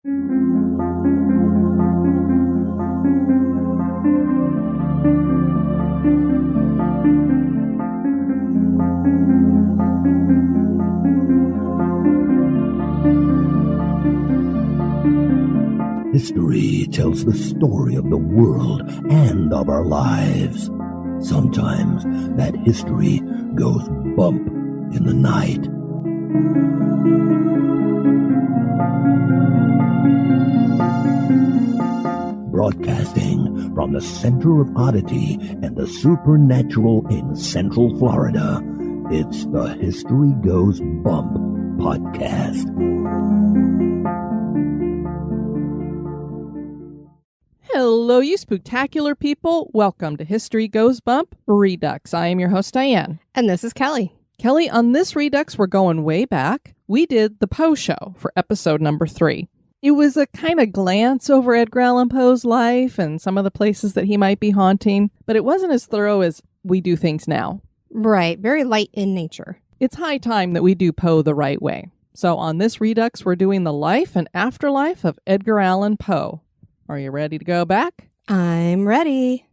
History tells the story of the world and of our lives. Sometimes that history goes bump in the night. Broadcasting from the center of oddity and the supernatural in Central Florida, it's the History Goes Bump podcast. Hello, you spooktacular people. Welcome to History Goes Bump Redux. I am your host, Diane. And this is Kelly. Kelly, on this Redux, we're going way back. We did the Poe show for episode number 3. It was a kind of glance over Edgar Allan Poe's life and some of the places that he might be haunting, but it wasn't as thorough as we do things now. Right. Very light in nature. It's high time that we do Poe the right way. So on this Redux, we're doing the life and afterlife of Edgar Allan Poe. Are you ready to go back? I'm ready.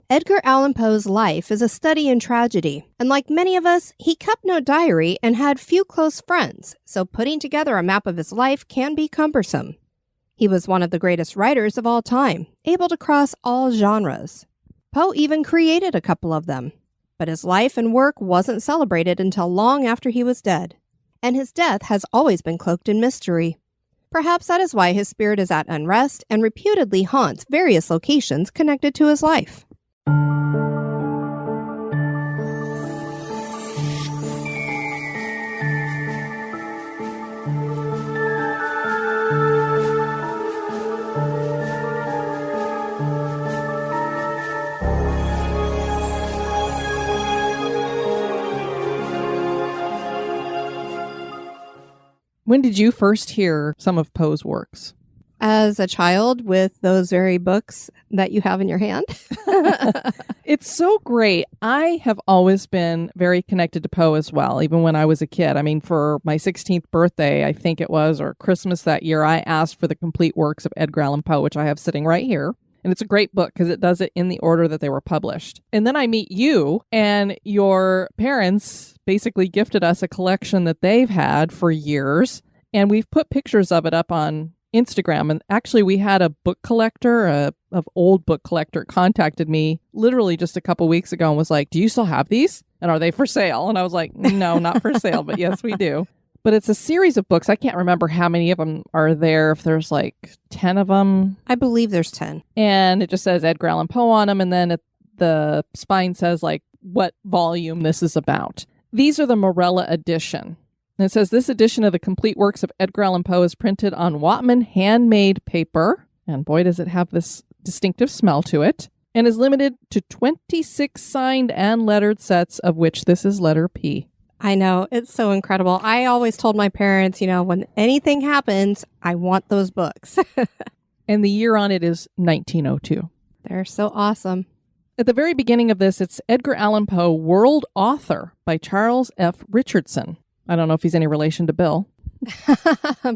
Edgar Allan Poe's life is a study in tragedy, and like many of us, he kept no diary and had few close friends, so putting together a map of his life can be cumbersome. He was one of the greatest writers of all time, able to cross all genres. Poe even created a couple of them, but his life and work wasn't celebrated until long after he was dead, and his death has always been cloaked in mystery. Perhaps that is why his spirit is at unrest and reputedly haunts various locations connected to his life. When did you first hear some of Poe's works? As a child with those very books that you have in your hand. It's so great. I have always been very connected to Poe as well, even when I was a kid. I mean, for my 16th birthday, I think it was, or Christmas that year, I asked for the complete works of Edgar Allan Poe, which I have sitting right here. And it's a great book because it does it in the order that they were published. And then I meet you, and your parents basically gifted us a collection that they've had for years. And we've put pictures of it up on Instagram. And actually, we had a book collector, of old book collector, contacted me literally just a couple weeks ago and was like, do you still have these? And are they for sale? And I was like, no, not for sale, but yes, we do. But it's a series of books. I can't remember how many of them are there, if there's like 10 of them. I believe there's 10. And it just says Edgar Allan Poe on them. And then the spine says like what volume this is about. These are the Morella edition. And it says this edition of the complete works of Edgar Allan Poe is printed on Whatman handmade paper. And boy, does it have this distinctive smell to it. And is limited to 26 signed and lettered sets, of which this is letter P. I know. It's so incredible. I always told my parents, when anything happens, I want those books. And the year on it is 1902. They're so awesome. At the very beginning of this, it's Edgar Allan Poe, World Author by Charles F. Richardson. I don't know if he's any relation to Bill.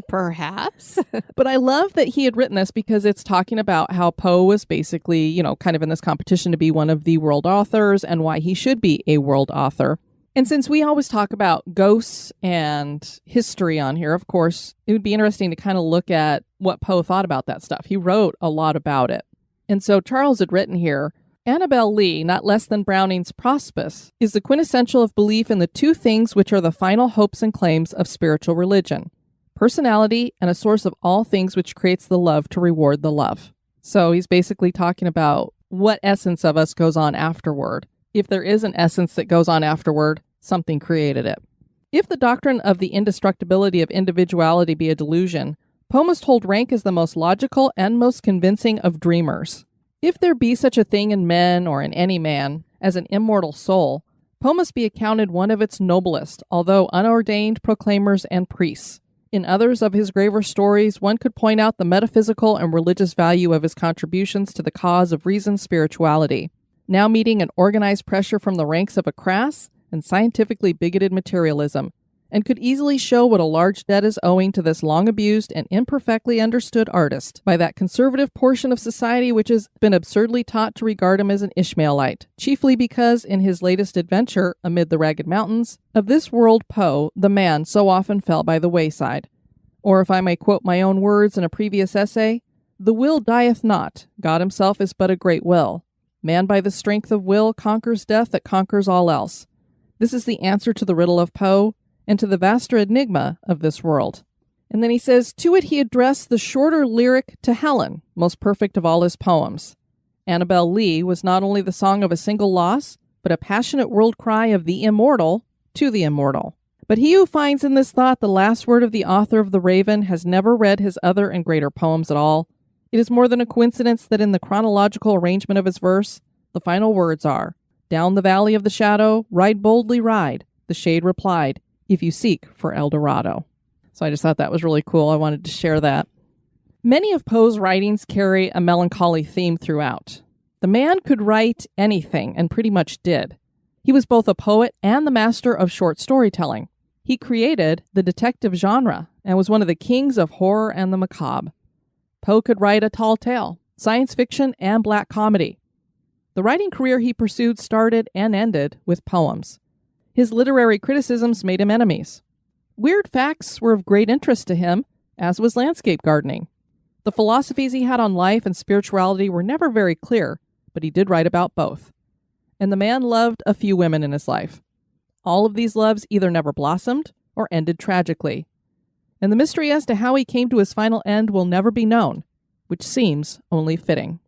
Perhaps. But I love that he had written this because it's talking about how Poe was basically, kind of in this competition to be one of the world authors and why he should be a world author. And since we always talk about ghosts and history on here, of course, it would be interesting to kind of look at what Poe thought about that stuff. He wrote a lot about it. And so Charles had written here, Annabel Lee, not less than Browning's Prospice, is the quintessential of belief in the two things which are the final hopes and claims of spiritual religion, personality and a source of all things which creates the love to reward the love. So he's basically talking about what essence of us goes on afterward. If there is an essence that goes on afterward, something created it. If the doctrine of the indestructibility of individuality be a delusion, Poe must hold rank as the most logical and most convincing of dreamers. If there be such a thing in men or in any man as an immortal soul, Poe must be accounted one of its noblest, although unordained proclaimers and priests. In others of his graver stories, one could point out the metaphysical and religious value of his contributions to the cause of reasoned spirituality, now meeting an organized pressure from the ranks of a crass and scientifically bigoted materialism, and could easily show what a large debt is owing to this long-abused and imperfectly understood artist by that conservative portion of society which has been absurdly taught to regard him as an Ishmaelite, chiefly because, in his latest adventure, Amid the Ragged Mountains, of this world Poe, the man so often fell by the wayside. Or if I may quote my own words in a previous essay, "The will dieth not, God himself is but a great will. Man by the strength of will conquers death that conquers all else." This is the answer to the riddle of Poe, and to the vaster enigma of this world. And then he says, to it he addressed the shorter lyric to Helen, most perfect of all his poems. Annabel Lee was not only the song of a single loss, but a passionate world cry of the immortal to the immortal. But he who finds in this thought the last word of the author of The Raven has never read his other and greater poems at all. It is more than a coincidence that in the chronological arrangement of his verse, the final words are, "Down the valley of the shadow, ride boldly ride," the shade replied, "if you seek for El Dorado." So I just thought that was really cool. I wanted to share that. Many of Poe's writings carry a melancholy theme throughout. The man could write anything, and pretty much did. He was both a poet and the master of short storytelling. He created the detective genre and was one of the kings of horror and the macabre. Poe could write a tall tale, science fiction, and black comedy. The writing career he pursued started and ended with poems. His literary criticisms made him enemies. Weird facts were of great interest to him, as was landscape gardening. The philosophies he had on life and spirituality were never very clear, but he did write about both. And the man loved a few women in his life. All of these loves either never blossomed or ended tragically. And the mystery as to how he came to his final end will never be known, which seems only fitting.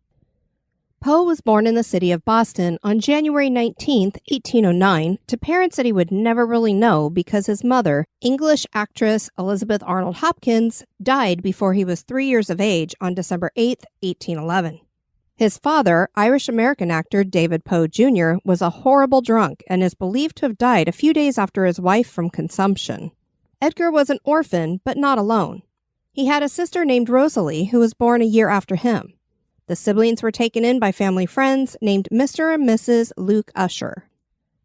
Poe was born in the city of Boston on January 19, 1809, to parents that he would never really know because his mother, English actress Elizabeth Arnold Hopkins, died before he was 3 years of age on December 8, 1811. His father, Irish-American actor David Poe Jr., was a horrible drunk and is believed to have died a few days after his wife from consumption. Edgar was an orphan, but not alone. He had a sister named Rosalie, who was born a year after him. The siblings were taken in by family friends named Mr. and Mrs. Luke Usher.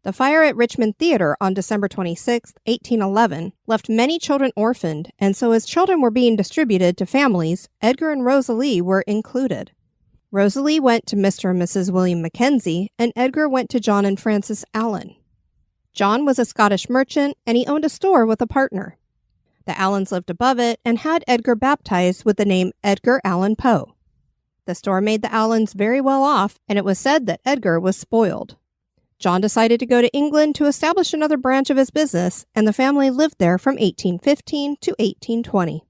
The fire at Richmond Theater on December 26, 1811, left many children orphaned, and so as children were being distributed to families, Edgar and Rosalie were included. Rosalie went to Mr. and Mrs. William Mackenzie, and Edgar went to John and Frances Allen. John was a Scottish merchant, and he owned a store with a partner. The Allens lived above it and had Edgar baptized with the name Edgar Allan Poe. The store made the Allens very well off, and it was said that Edgar was spoiled. John decided to go to England to establish another branch of his business, and the family lived there from 1815 to 1820.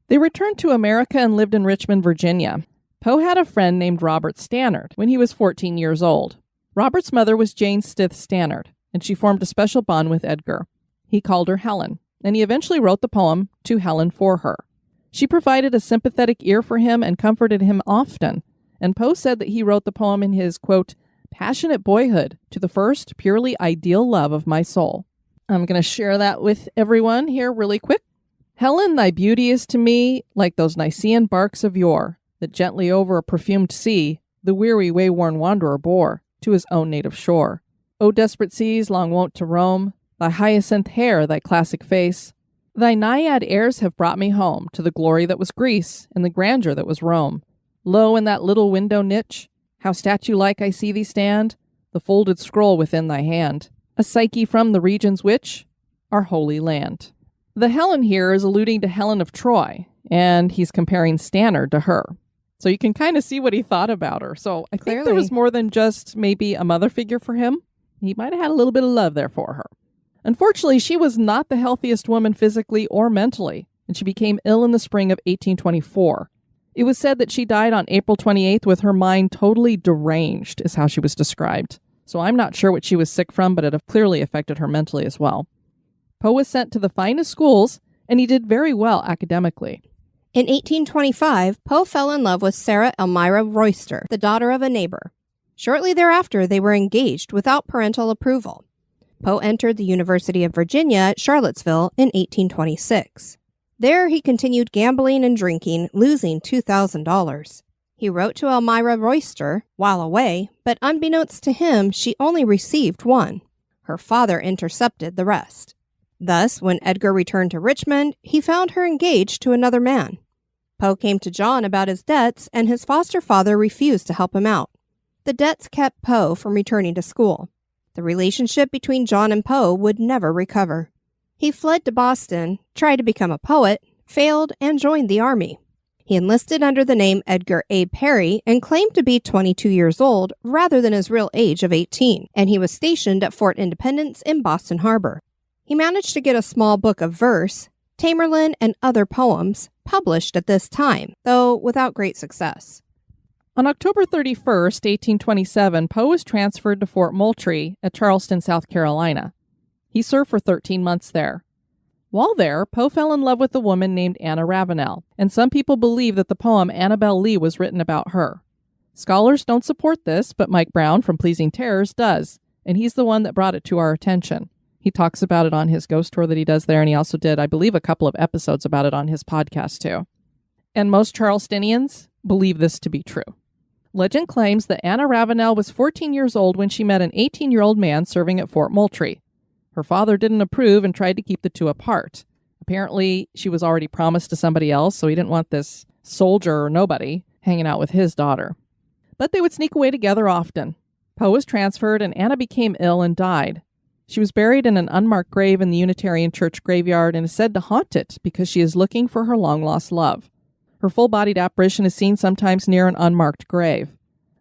They returned to America and lived in Richmond, Virginia. Poe had a friend named Robert Stannard when he was 14 years old. Robert's mother was Jane Stith Stannard, and she formed a special bond with Edgar. He called her Helen, and he eventually wrote the poem To Helen for her. She provided a sympathetic ear for him and comforted him often, and Poe said that he wrote the poem in his, quote, passionate boyhood to the first purely ideal love of my soul. I'm going to share that with everyone here really quick. Helen, thy beauty is to me like those Nicean barks of yore, that gently over a perfumed sea the weary wayworn wanderer bore to his own native shore. O desperate seas long wont to roam, thy hyacinth hair, thy classic face, thy naiad airs have brought me home to the glory that was Greece and the grandeur that was Rome. Lo, in that little window niche, how statue-like I see thee stand, the folded scroll within thy hand, a Psyche from the regions which are holy land. The Helen here is alluding to Helen of Troy, and he's comparing Stannard to her. So you can kind of see what he thought about her. So I think there was more than just maybe a mother figure for him. He might have had a little bit of love there for her. Unfortunately, she was not the healthiest woman physically or mentally, and she became ill in the spring of 1824. It was said that she died on April 28th with her mind totally deranged, is how she was described. So I'm not sure what she was sick from, but it clearly affected her mentally as well. Poe was sent to the finest schools, and he did very well academically. In 1825, Poe fell in love with Sarah Elmira Royster, the daughter of a neighbor. Shortly thereafter, they were engaged without parental approval. Poe entered the University of Virginia at Charlottesville in 1826. There he continued gambling and drinking, losing $2,000. He wrote to Elmira Royster while away, but unbeknownst to him, she only received one. Her father intercepted the rest. Thus, when Edgar returned to Richmond, he found her engaged to another man. Poe came to John about his debts, and his foster father refused to help him out. The debts kept Poe from returning to school. The relationship between John and Poe would never recover. He fled to Boston, tried to become a poet, failed, and joined the army. He enlisted under the name Edgar A. Perry and claimed to be 22 years old rather than his real age of 18, and he was stationed at Fort Independence in Boston Harbor. He managed to get a small book of verse, Tamerlane and Other Poems, published at this time, though without great success. On October 31st, 1827, Poe was transferred to Fort Moultrie at Charleston, South Carolina. He served for 13 months there. While there, Poe fell in love with a woman named Anna Ravenel, and some people believe that the poem Annabel Lee was written about her. Scholars don't support this, but Mike Brown from Pleasing Terrors does, and he's the one that brought it to our attention. He talks about it on his ghost tour that he does there, and he also did, I believe, a couple of episodes about it on his podcast, too. And most Charlestonians believe this to be true. Legend claims that Anna Ravenel was 14 years old when she met an 18-year-old man serving at Fort Moultrie. Her father didn't approve and tried to keep the two apart. Apparently, she was already promised to somebody else, so he didn't want this soldier or nobody hanging out with his daughter. But they would sneak away together often. Poe was transferred, and Anna became ill and died. She was buried in an unmarked grave in the Unitarian Church graveyard and is said to haunt it because she is looking for her long-lost love. Her full-bodied apparition is seen sometimes near an unmarked grave.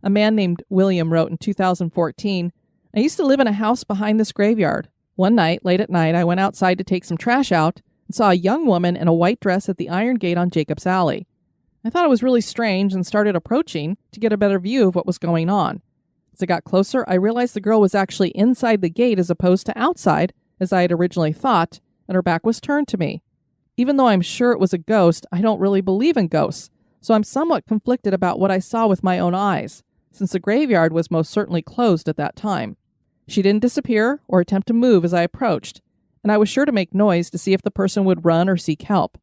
A man named William wrote in 2014, "I used to live in a house behind this graveyard. One night, late at night, I went outside to take some trash out and saw a young woman in a white dress at the iron gate on Jacob's Alley. I thought it was really strange and started approaching to get a better view of what was going on. As I got closer, I realized the girl was actually inside the gate as opposed to outside, as I had originally thought, and her back was turned to me. Even though I'm sure it was a ghost, I don't really believe in ghosts, so I'm somewhat conflicted about what I saw with my own eyes, since the graveyard was most certainly closed at that time. She didn't disappear or attempt to move as I approached, and I was sure to make noise to see if the person would run or seek help.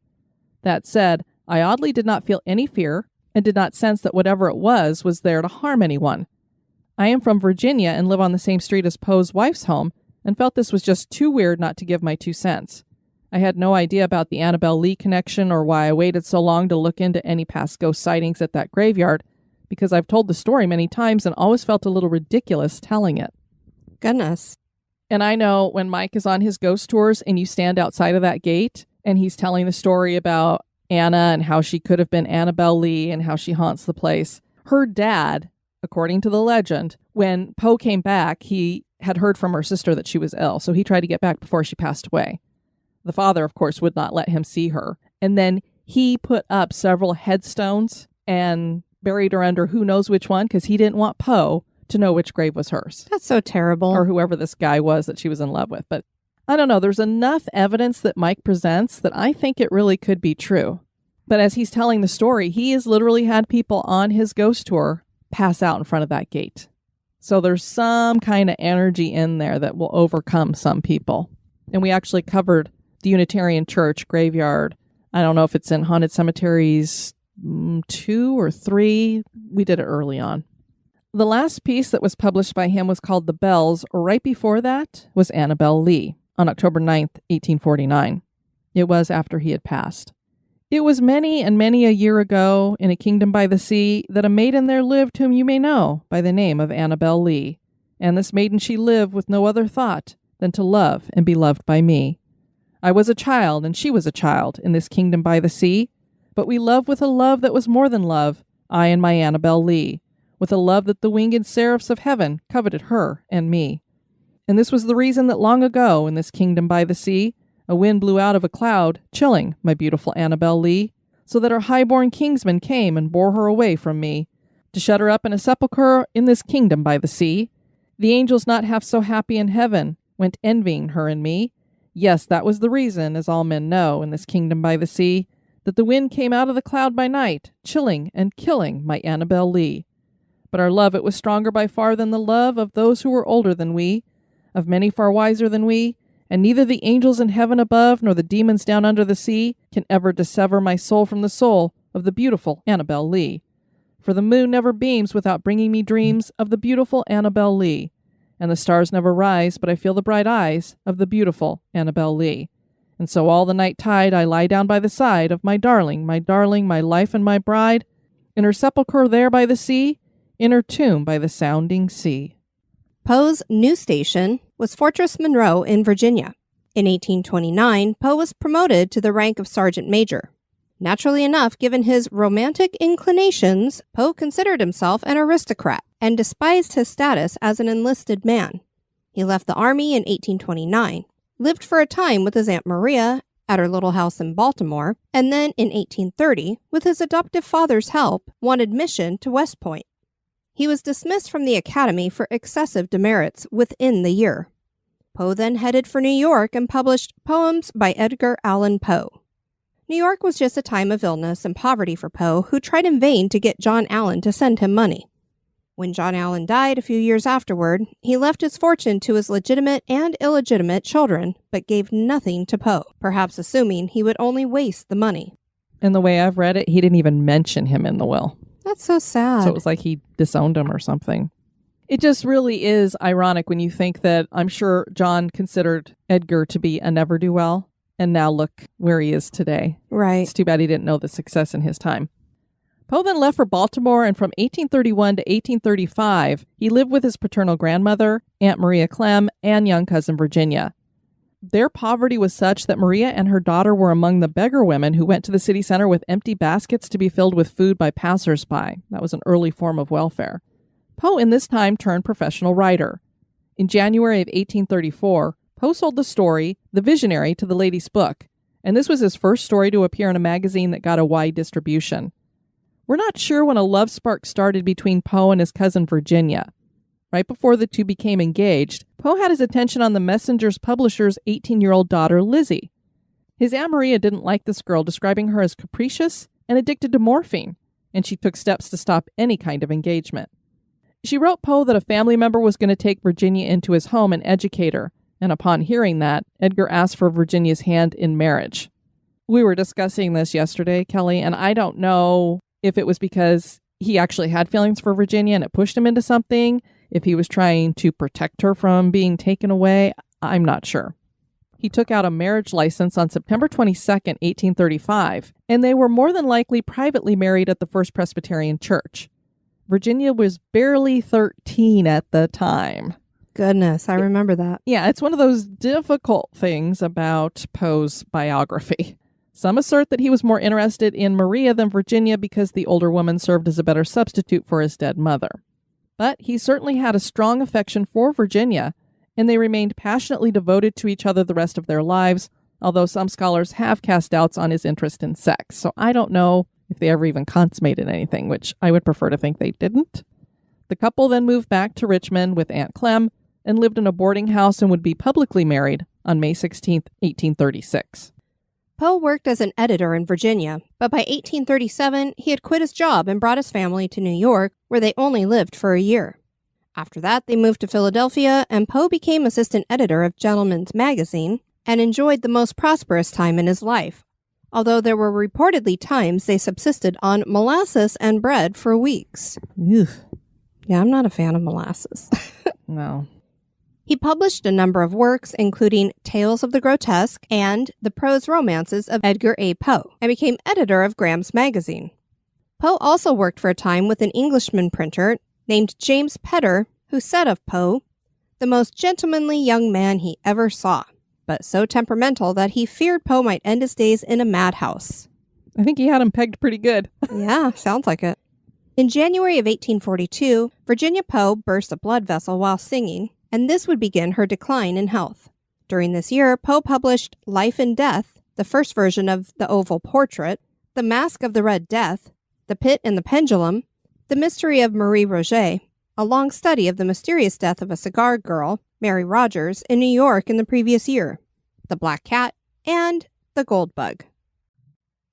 That said, I oddly did not feel any fear and did not sense that whatever it was there to harm anyone. I am from Virginia and live on the same street as Poe's wife's home and felt this was just too weird not to give my 2 cents. I had no idea about the Annabel Lee connection or why I waited so long to look into any past ghost sightings at that graveyard, because I've told the story many times and always felt a little ridiculous telling it." Goodness. And I know when Mike is on his ghost tours and you stand outside of that gate and he's telling the story about Anna and how she could have been Annabel Lee and how she haunts the place. Her dad, according to the legend, when Poe came back, he had heard from her sister that she was ill, so he tried to get back before she passed away. The father, of course, would not let him see her. And then he put up several headstones and buried her under who knows which one because he didn't want Poe to know which grave was hers. That's so terrible. Or whoever this guy was that she was in love with. But I don't know. There's enough evidence that Mike presents that I think it really could be true. But as he's telling the story, he has literally had people on his ghost tour pass out in front of that gate. So there's some kind of energy in there that will overcome some people. And we actually covered the Unitarian Church graveyard. I don't know if it's in Haunted Cemeteries 2 or 3. We did it early on. The last piece that was published by him was called The Bells. Right before that was Annabel Lee on October 9th, 1849. It was after he had passed. "It was many and many a year ago, in a kingdom by the sea, that a maiden there lived whom you may know by the name of Annabel Lee. And this maiden she lived with no other thought than to love and be loved by me. I was a child, and she was a child, in this kingdom by the sea, but we loved with a love that was more than love, I and my Annabel Lee, with a love that the winged seraphs of heaven coveted her and me. And this was the reason that long ago, in this kingdom by the sea, a wind blew out of a cloud, chilling my beautiful Annabel Lee, so that her high-born kingsmen came and bore her away from me, to shut her up in a sepulchre in this kingdom by the sea. The angels not half so happy in heaven went envying her and me. Yes, that was the reason, as all men know, in this kingdom by the sea, that the wind came out of the cloud by night, chilling and killing my Annabel Lee. But our love, it was stronger by far than the love of those who were older than we, of many far wiser than we, And neither the angels in heaven above nor the demons down under the sea can ever dissever my soul from the soul of the beautiful Annabel Lee. For the moon never beams without bringing me dreams of the beautiful Annabel Lee. And the stars never rise, but I feel the bright eyes of the beautiful Annabel Lee. And so all the night tide I lie down by the side of my darling, my life and my bride, in her sepulchre there by the sea, in her tomb by the sounding sea. Poe's new station was Fortress Monroe in Virginia. In 1829, Poe was promoted to the rank of sergeant major. Naturally enough, given his romantic inclinations, Poe considered himself an aristocrat and despised his status as an enlisted man. He left the army in 1829, lived for a time with his Aunt Maria at her little house in Baltimore, and then in 1830, with his adoptive father's help, won admission to West Point. He was dismissed from the academy for excessive demerits within the year. Poe then headed for New York and published poems by Edgar Allan Poe. New York was just a time of illness and poverty for Poe, who tried in vain to get John Allan to send him money. When John Allan died a few years afterward, he left his fortune to his legitimate and illegitimate children, but gave nothing to Poe, perhaps assuming he would only waste the money. And the way I've read it, he didn't even mention him in the will. That's so sad. So it was like he disowned him or something. It just really is ironic when you think that I'm sure John considered Edgar to be a ne'er-do-well, and now look where he is today. Right. It's too bad he didn't know the success in his time. Poe then left for Baltimore, and from 1831 to 1835, he lived with his paternal grandmother, Aunt Maria Clem, and young cousin Virginia. Their poverty was such that Maria and her daughter were among the beggar women who went to the city center with empty baskets to be filled with food by passers-by. That was an early form of welfare. Poe in this time turned professional writer. In January of 1834, Poe sold the story, The Visionary, to the Lady's Book, and this was his first story to appear in a magazine that got a wide distribution. We're not sure when a love spark started between Poe and his cousin Virginia. Right before the two became engaged, Poe had his attention on the Messenger's publisher's 18-year-old daughter, Lizzie. His Aunt Maria didn't like this girl, describing her as capricious and addicted to morphine, and she took steps to stop any kind of engagement. She wrote Poe that a family member was going to take Virginia into his home and educate her, and upon hearing that, Edgar asked for Virginia's hand in marriage. We were discussing this yesterday, Kelly, and I don't know if it was because he actually had feelings for Virginia and it pushed him into something, if he was trying to protect her from being taken away, I'm not sure. He took out a marriage license on September 22nd, 1835, and they were more than likely privately married at the First Presbyterian Church. Virginia was barely 13 at the time. Goodness, I remember that. Yeah, it's one of those difficult things about Poe's biography. Some assert that he was more interested in Maria than Virginia because the older woman served as a better substitute for his dead mother. But he certainly had a strong affection for Virginia, and they remained passionately devoted to each other the rest of their lives, although some scholars have cast doubts on his interest in sex. So I don't know if they ever even consummated anything, which I would prefer to think they didn't. The couple then moved back to Richmond with Aunt Clem and lived in a boarding house and would be publicly married on May 16, 1836. Poe worked as an editor in Virginia, but by 1837, he had quit his job and brought his family to New York, where they only lived for a year. After that, they moved to Philadelphia, and Poe became assistant editor of Gentleman's Magazine and enjoyed the most prosperous time in his life, although there were reportedly times they subsisted on molasses and bread for weeks. Ugh. Yeah, I'm not a fan of molasses. No. He published a number of works, including Tales of the Grotesque and The Prose Romances of Edgar A. Poe, and became editor of Graham's Magazine. Poe also worked for a time with an Englishman printer named James Petter, who said of Poe, "the most gentlemanly young man he ever saw, but so temperamental that he feared Poe might end his days in a madhouse." I think he had him pegged pretty good. Yeah, sounds like it. In January of 1842, Virginia Poe burst a blood vessel while singing, and this would begin her decline in health. During this year, Poe published Life and Death, the first version of The Oval Portrait, The Mask of the Red Death, The Pit and the Pendulum, The Mystery of Marie Roget, a long study of the mysterious death of a cigar girl, Mary Rogers, in New York in the previous year, The Black Cat, and The Gold Bug.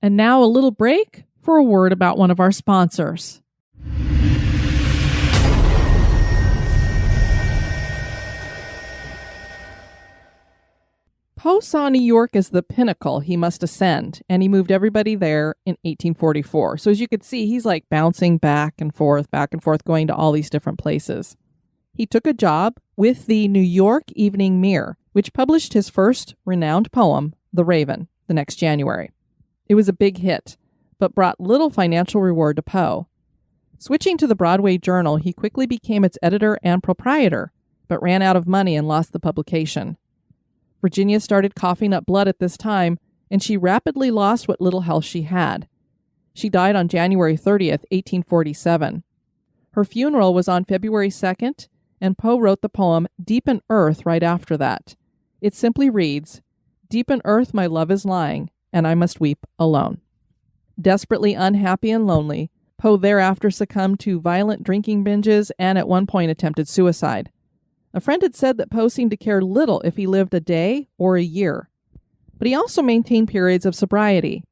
And now a little break for a word about one of our sponsors. Poe saw New York as the pinnacle he must ascend, and he moved everybody there in 1844. So as you could see, he's like bouncing back and forth, going to all these different places. He took a job with the New York Evening Mirror, which published his first renowned poem, The Raven, the next January. It was a big hit, but brought little financial reward to Poe. Switching to the Broadway Journal, he quickly became its editor and proprietor, but ran out of money and lost the publication. Virginia started coughing up blood at this time, and she rapidly lost what little health she had. She died on January 30th, 1847. Her funeral was on February 2nd, and Poe wrote the poem Deep in Earth right after that. It simply reads, "Deep in earth my love is lying, and I must weep alone." Desperately unhappy and lonely, Poe thereafter succumbed to violent drinking binges and at one point attempted suicide. A friend had said that Poe seemed to care little if he lived a day or a year. But he also maintained periods of sobriety.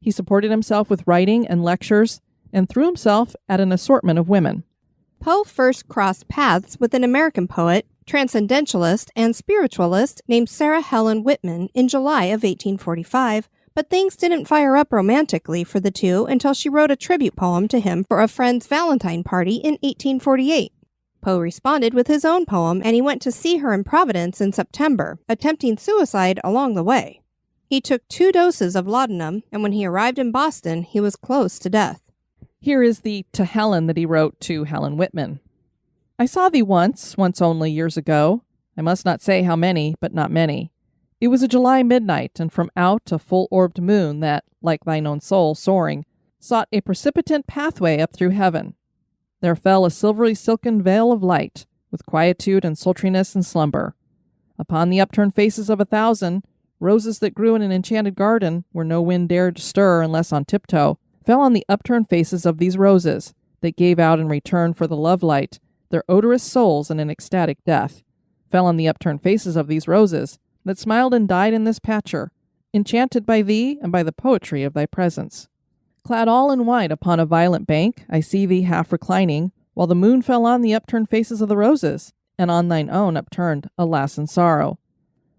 He supported himself with writing and lectures and threw himself at an assortment of women. Poe first crossed paths with an American poet, transcendentalist, and spiritualist named Sarah Helen Whitman in July of 1845, but things didn't fire up romantically for the two until she wrote a tribute poem to him for a friend's Valentine party in 1848. Poe responded with his own poem, and he went to see her in Providence in September, attempting suicide along the way. He took 2 doses of laudanum, and when he arrived in Boston, he was close to death. Here is the to Helen that he wrote to Helen Whitman. "I saw thee once only years ago. I must not say how many, but not many. It was a July midnight, and from out a full-orbed moon that, like thine own soul, soaring, sought a precipitant pathway up through heaven. There fell a silvery silken veil of light, with quietude and sultriness and slumber. Upon the upturned faces of 1,000, roses that grew in an enchanted garden, where no wind dared to stir unless on tiptoe, fell on the upturned faces of these roses, that gave out in return for the love light their odorous souls in an ecstatic death, fell on the upturned faces of these roses, that smiled and died in this patcher, enchanted by thee and by the poetry of thy presence. Clad all in white upon a violet bank, I see thee half reclining, while the moon fell on the upturned faces of the roses, and on thine own upturned, alas, in sorrow.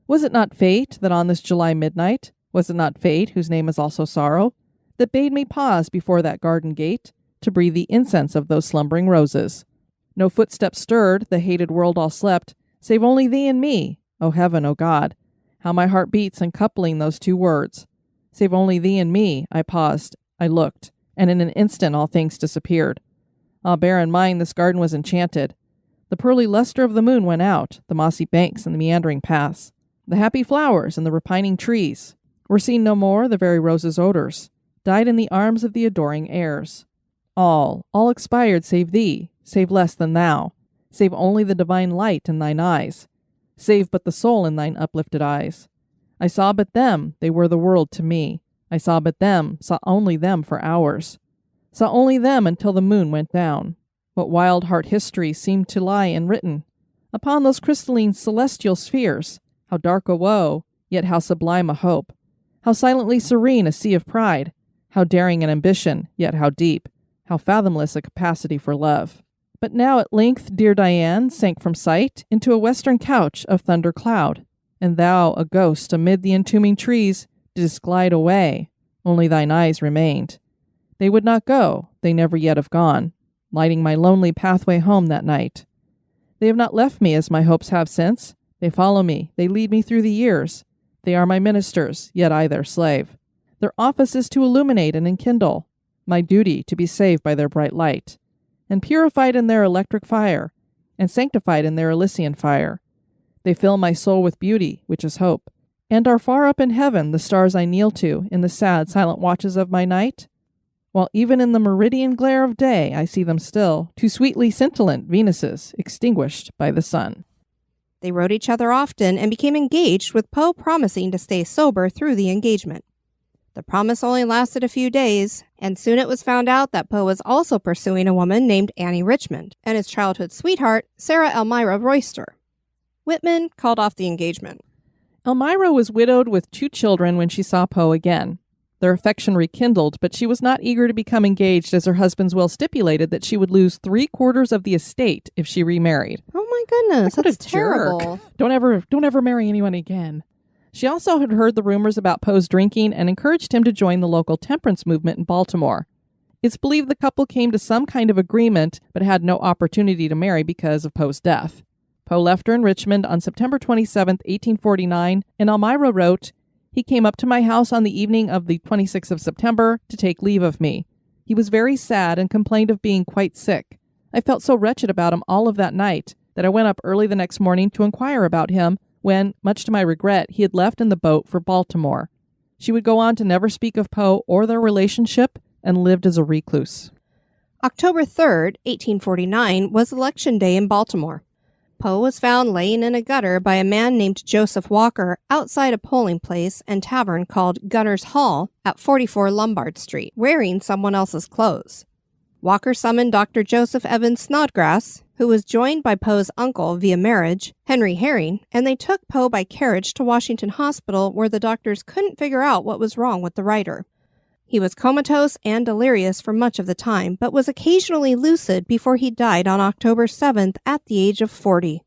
Was it not fate that on this July midnight, was it not fate, whose name is also sorrow, that bade me pause before that garden gate, to breathe the incense of those slumbering roses? No footsteps stirred, the hated world all slept, save only thee and me, O heaven, O God. How my heart beats in coupling those 2 words. Save only thee and me, I paused, I looked, and in an instant all things disappeared. Ah, bear in mind this garden was enchanted. The pearly luster of the moon went out, the mossy banks and the meandering paths. The happy flowers and the repining trees were seen no more, the very roses' odors died in the arms of the adoring airs. All expired save thee, save less than thou, save only the divine light in thine eyes, save but the soul in thine uplifted eyes. I saw but them, they were the world to me. I saw but them, saw only them for hours. Saw only them until the moon went down. What wild heart history seemed to lie enwritten upon those crystalline celestial spheres. How dark a woe, yet how sublime a hope. How silently serene a sea of pride. How daring an ambition, yet how deep. How fathomless a capacity for love. But now at length, dear Diane, sank from sight into a western couch of thunder cloud, and thou, a ghost amid the entombing trees, didst glide away. Only thine eyes remained. They would not go, they never yet have gone, lighting my lonely pathway home that night. They have not left me as my hopes have since. They follow me, they lead me through the years. They are my ministers, yet I their slave. Their office is to illuminate and enkindle, my duty to be saved by their bright light, and purified in their electric fire, and sanctified in their Elysian fire. They fill my soul with beauty, which is hope, and are far up in heaven the stars I kneel to in the sad, silent watches of my night, while even in the meridian glare of day I see them still, 2 sweetly scintillant Venuses extinguished by the sun. They wrote each other often and became engaged, with Poe promising to stay sober through the engagement. The promise only lasted a few days, and soon it was found out that Poe was also pursuing a woman named Annie Richmond and his childhood sweetheart, Sarah Elmira Royster. Whitman called off the engagement. Elmira was widowed with 2 children when she saw Poe again. Their affection rekindled, but she was not eager to become engaged, as her husband's will stipulated that she would lose 3/4 of the estate if she remarried. Oh my goodness, What that's a terrible. jerk. Don't ever marry anyone again. She also had heard the rumors about Poe's drinking and encouraged him to join the local temperance movement in Baltimore. It's believed the couple came to some kind of agreement but had no opportunity to marry because of Poe's death. Poe left her in Richmond on September 27, 1849, and Elmira wrote, "He came up to my house on the evening of the 26th of September to take leave of me. He was very sad and complained of being quite sick. I felt so wretched about him all of that night that I went up early the next morning to inquire about him when, much to my regret, he had left in the boat for Baltimore." She would go on to never speak of Poe or their relationship and lived as a recluse. October 3rd, 1849, was Election Day in Baltimore. Poe was found laying in a gutter by a man named Joseph Walker outside a polling place and tavern called Gunner's Hall at 44 Lombard Street, wearing someone else's clothes. Walker summoned Dr. Joseph Evans Snodgrass, who was joined by Poe's uncle via marriage, Henry Herring, and they took Poe by carriage to Washington Hospital, where the doctors couldn't figure out what was wrong with the writer. He was comatose and delirious for much of the time, but was occasionally lucid before he died on October 7th at the age of 40.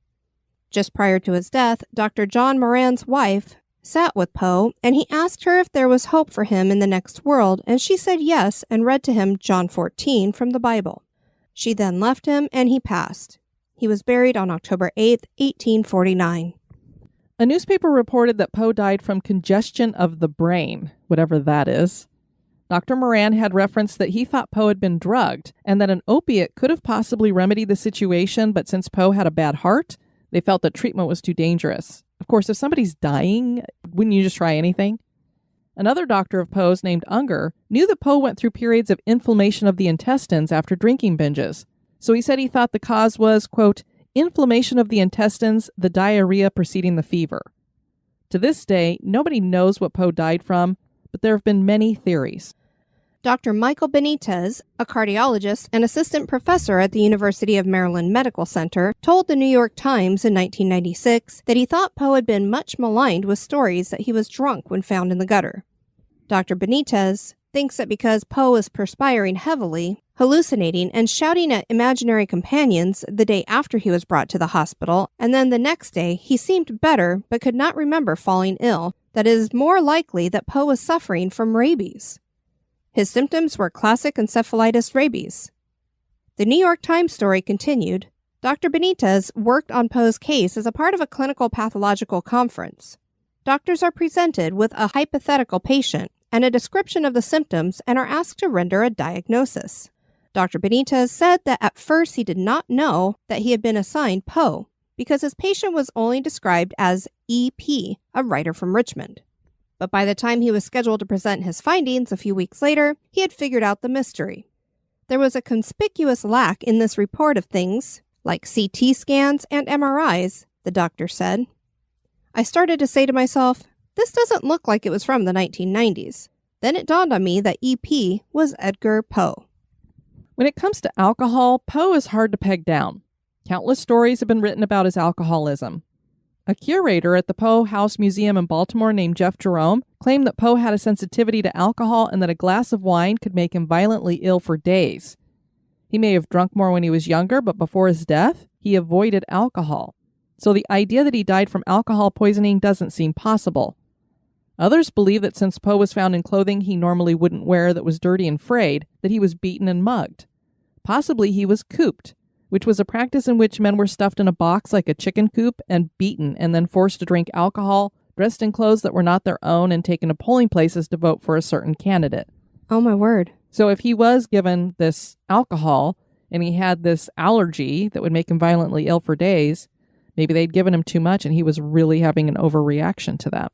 Just prior to his death, Dr. John Moran's wife sat with Poe, and he asked her if there was hope for him in the next world, and she said yes and read to him John 14 from the Bible. She then left him, and he passed. He was buried on October 8th, 1849. A newspaper reported that Poe died from congestion of the brain, whatever that is. Dr. Moran had referenced that he thought Poe had been drugged and that an opiate could have possibly remedied the situation, but since Poe had a bad heart, they felt that treatment was too dangerous. Of course, if somebody's dying, wouldn't you just try anything? Another doctor of Poe's named Unger knew that Poe went through periods of inflammation of the intestines after drinking binges. So he said he thought the cause was, quote, inflammation of the intestines, the diarrhea preceding the fever. To this day, nobody knows what Poe died from, but there have been many theories. Dr. Michael Benitez, a cardiologist and assistant professor at the University of Maryland Medical Center, told the New York Times in 1996 that he thought Poe had been much maligned with stories that he was drunk when found in the gutter. Dr. Benitez thinks that because Poe was perspiring heavily, hallucinating, and shouting at imaginary companions the day after he was brought to the hospital, and then the next day he seemed better but could not remember falling ill, that it is more likely that Poe was suffering from rabies. His symptoms were classic encephalitis rabies. The New York Times story continued. Dr. Benitez worked on Poe's case as a part of a clinical pathological conference. Doctors are presented with a hypothetical patient and a description of the symptoms and are asked to render a diagnosis. Dr. Benitez said that at first he did not know that he had been assigned Poe because his patient was only described as E.P., a writer from Richmond. But by the time he was scheduled to present his findings a few weeks later, he had figured out the mystery. There was a conspicuous lack in this report of things, like CT scans and MRIs, the doctor said. I started to say to myself, this doesn't look like it was from the 1990s. Then it dawned on me that EP was Edgar Poe. When it comes to alcohol, Poe is hard to peg down. Countless stories have been written about his alcoholism. A curator at the Poe House Museum in Baltimore named Geoff Jerome claimed that Poe had a sensitivity to alcohol and that a glass of wine could make him violently ill for days. He may have drunk more when he was younger, but before his death, he avoided alcohol. So the idea that he died from alcohol poisoning doesn't seem possible. Others believe that since Poe was found in clothing he normally wouldn't wear that was dirty and frayed, that he was beaten and mugged. Possibly he was cooped, which was a practice in which men were stuffed in a box like a chicken coop and beaten and then forced to drink alcohol, dressed in clothes that were not their own, and taken to polling places to vote for a certain candidate. Oh, my word. So if he was given this alcohol and he had this allergy that would make him violently ill for days, maybe they'd given him too much and he was really having an overreaction to that.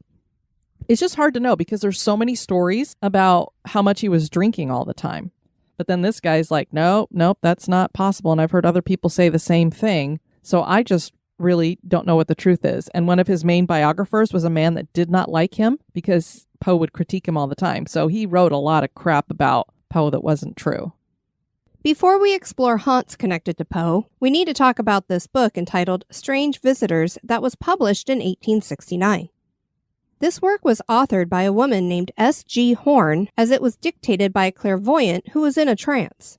It's just hard to know because there's so many stories about how much he was drinking all the time. But then this guy's like, nope, that's not possible. And I've heard other people say the same thing. So I just really don't know what the truth is. And one of his main biographers was a man that did not like him because Poe would critique him all the time. So he wrote a lot of crap about Poe that wasn't true. Before we explore haunts connected to Poe, we need to talk about this book entitled Strange Visitors that was published in 1869. This work was authored by a woman named S.G. Horn, as it was dictated by a clairvoyant who was in a trance.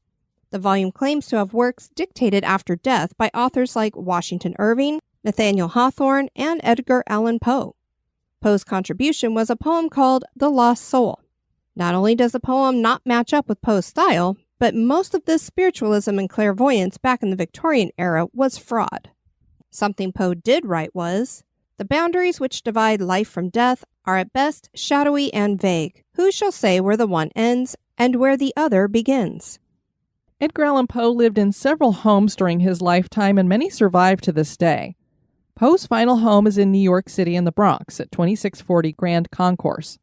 The volume claims to have works dictated after death by authors like Washington Irving, Nathaniel Hawthorne, and Edgar Allan Poe. Poe's contribution was a poem called The Lost Soul. Not only does the poem not match up with Poe's style, but most of this spiritualism and clairvoyance back in the Victorian era was fraud. Something Poe did write was, "The boundaries which divide life from death are at best shadowy and vague. Who shall say where the one ends and where the other begins?" Edgar Allan Poe lived in several homes during his lifetime, and many survive to this day. Poe's final home is in New York City in the Bronx at 2640 Grand Concourse.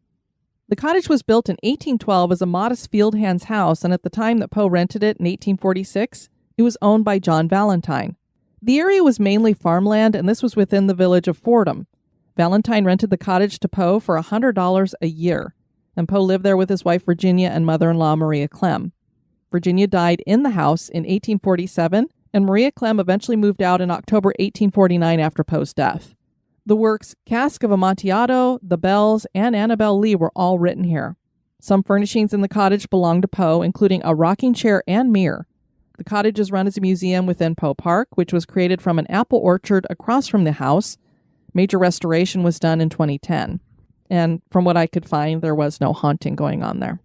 The cottage was built in 1812 as a modest field hand's house, and at the time that Poe rented it in 1846, it was owned by John Valentine. The area was mainly farmland, and this was within the village of Fordham. Valentine rented the cottage to Poe for $100 a year, and Poe lived there with his wife Virginia and mother-in-law Maria Clem. Virginia died in the house in 1847, and Maria Clem eventually moved out in October 1849 after Poe's death. The works Cask of Amontillado, The Bells, and Annabel Lee were all written here. Some furnishings in the cottage belong to Poe, including a rocking chair and mirror. The cottage is run as a museum within Poe Park, which was created from an apple orchard across from the house. Major restoration was done in 2010. And from what I could find, there was no haunting going on there.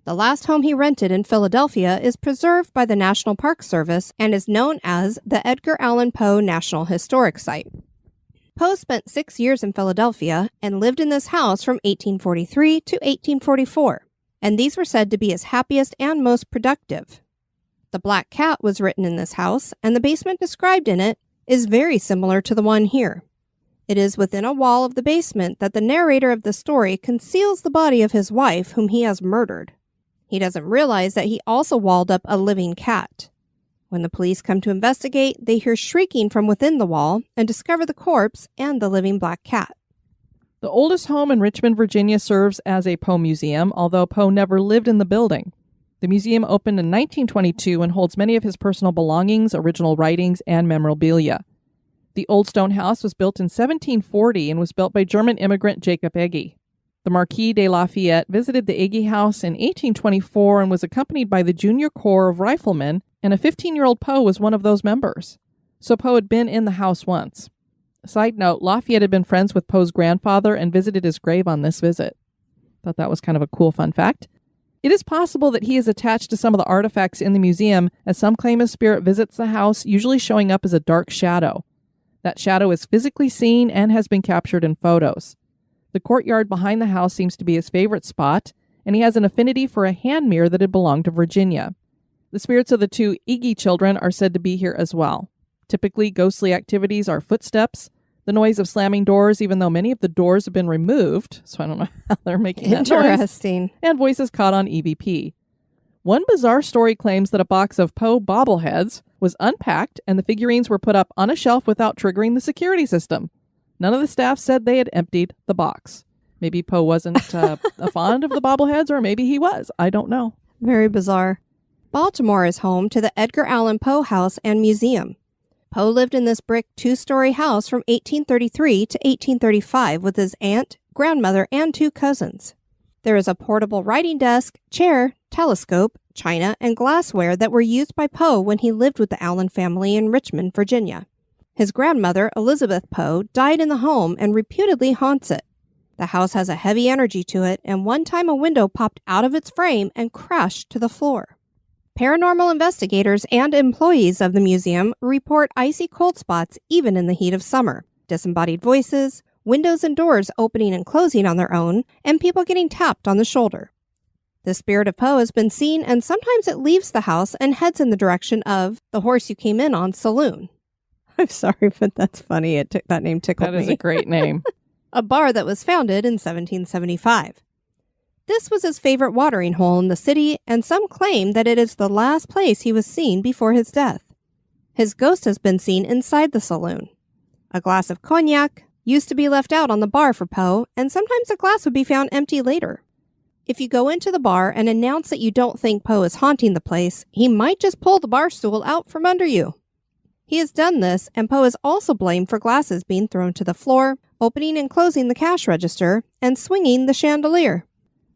The last home he rented in Philadelphia is preserved by the National Park Service and is known as the Edgar Allan Poe National Historic Site. Poe spent 6 years in Philadelphia and lived in this house from 1843 to 1844, and these were said to be his happiest and most productive. The Black Cat was written in this house, and the basement described in it is very similar to the one here. It is within a wall of the basement that the narrator of the story conceals the body of his wife, whom he has murdered. He doesn't realize that he also walled up a living cat. When the police come to investigate, they hear shrieking from within the wall and discover the corpse and the living black cat. The oldest home in Richmond, Virginia serves as a Poe museum, although Poe never lived in the building. The museum opened in 1922 and holds many of his personal belongings, original writings, and memorabilia. The old stone house was built in 1740 and was built by German immigrant Jacob Egge. The Marquis de Lafayette visited the Egge house in 1824 and was accompanied by the Junior Corps of Riflemen, and a 15-year-old Poe was one of those members. So Poe had been in the house once. Side note, Lafayette had been friends with Poe's grandfather and visited his grave on this visit. Thought that was kind of a cool fun fact. It is possible that he is attached to some of the artifacts in the museum, as some claim his spirit visits the house, usually showing up as a dark shadow. That shadow is physically seen and has been captured in photos. The courtyard behind the house seems to be his favorite spot, and he has an affinity for a hand mirror that had belonged to Virginia. The spirits of the two Egge children are said to be here as well. Typically, ghostly activities are footsteps, the noise of slamming doors, even though many of the doors have been removed, so I don't know how they're making that noise. Interesting. And voices caught on EVP. One bizarre story claims that a box of Poe bobbleheads was unpacked and the figurines were put up on a shelf without triggering the security system. None of the staff said they had emptied the box. Maybe Poe wasn't fond of the bobbleheads, or maybe he was. I don't know. Very bizarre. Baltimore is home to the Edgar Allan Poe House and Museum. Poe lived in this brick 2-story house from 1833 to 1835 with his aunt, grandmother, and 2 cousins. There is a portable writing desk, chair, telescope, china, and glassware that were used by Poe when he lived with the Allan family in Richmond, Virginia. His grandmother, Elizabeth Poe, died in the home and reputedly haunts it. The house has a heavy energy to it, and one time a window popped out of its frame and crashed to the floor. Paranormal investigators and employees of the museum report icy cold spots even in the heat of summer, disembodied voices, windows and doors opening and closing on their own, and people getting tapped on the shoulder. The spirit of Poe has been seen, and sometimes it leaves the house and heads in the direction of the Horse You Came In On saloon. I'm sorry, but that's funny. That name tickled me. That is a great name. A bar that was founded in 1775. This was his favorite watering hole in the city, and some claim that it is the last place he was seen before his death. His ghost has been seen inside the saloon. A glass of cognac used to be left out on the bar for Poe, and sometimes the glass would be found empty later. If you go into the bar and announce that you don't think Poe is haunting the place, he might just pull the bar stool out from under you. He has done this, and Poe is also blamed for glasses being thrown to the floor, opening and closing the cash register, and swinging the chandelier.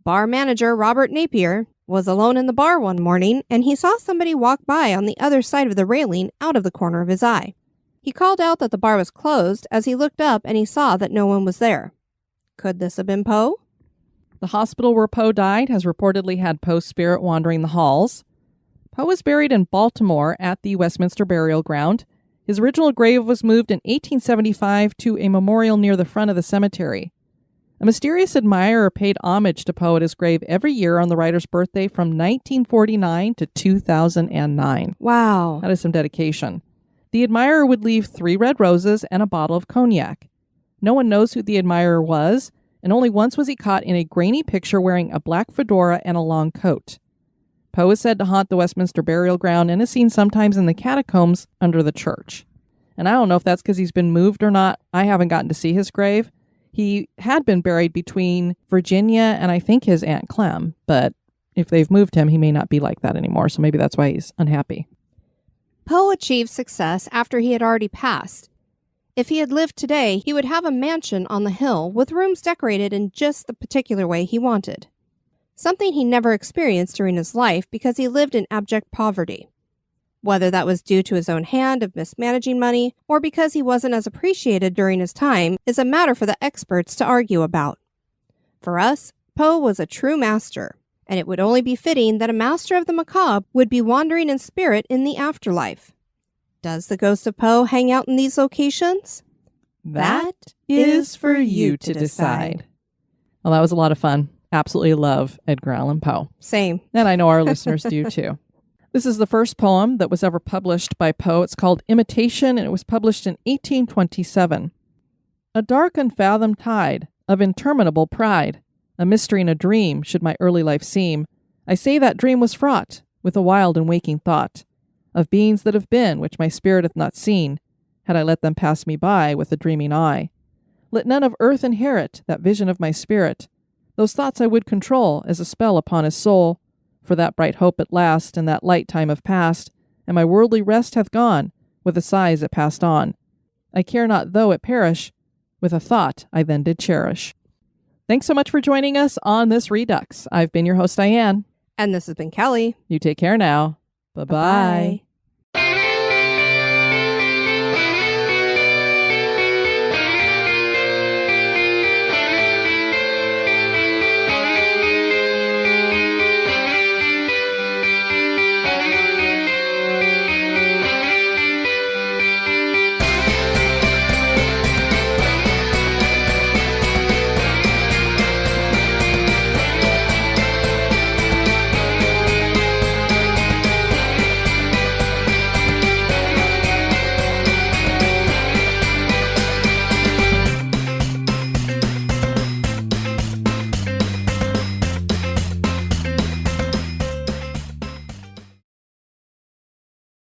Bar manager Robert Napier was alone in the bar one morning, and he saw somebody walk by on the other side of the railing out of the corner of his eye. He called out that the bar was closed as he looked up and he saw that no one was there. Could this have been Poe? The hospital where Poe died has reportedly had Poe's spirit wandering the halls. Poe was buried in Baltimore at the Westminster Burial Ground. His original grave was moved in 1875 to a memorial near the front of the cemetery. A mysterious admirer paid homage to Poe at his grave every year on the writer's birthday from 1949 to 2009. Wow. That is some dedication. The admirer would leave 3 red roses and a bottle of cognac. No one knows who the admirer was, and only once was he caught in a grainy picture wearing a black fedora and a long coat. Poe is said to haunt the Westminster Burial Ground and is seen sometimes in the catacombs under the church. And I don't know if that's because he's been moved or not. I haven't gotten to see his grave. He had been buried between Virginia and I think his Aunt Clem, but if they've moved him, he may not be like that anymore, so maybe that's why he's unhappy. Poe achieved success after he had already passed. If he had lived today, he would have a mansion on the hill with rooms decorated in just the particular way he wanted. Something he never experienced during his life because he lived in abject poverty. Whether that was due to his own hand of mismanaging money or because he wasn't as appreciated during his time is a matter for the experts to argue about. For us, Poe was a true master, and it would only be fitting that a master of the macabre would be wandering in spirit in the afterlife. Does the ghost of Poe hang out in these locations? That is for you to decide. Well, that was a lot of fun. Absolutely love Edgar Allan Poe. Same. And I know our listeners do too. This is the first poem that was ever published by Poe. It's called Imitation, and it was published in 1827. A dark unfathomed tide of interminable pride, a mystery and a dream should my early life seem. I say that dream was fraught with a wild and waking thought of beings that have been, which my spirit hath not seen, had I let them pass me by with a dreaming eye. Let none of earth inherit that vision of my spirit. Those thoughts I would control as a spell upon his soul, for that bright hope at last and that light time have passed, and my worldly rest hath gone with the sighs it passed on. I care not though it perish, with a thought I then did cherish. Thanks so much for joining us on this Redux. I've been your host, Diane. And this has been Kelly. You take care now. Bye-bye.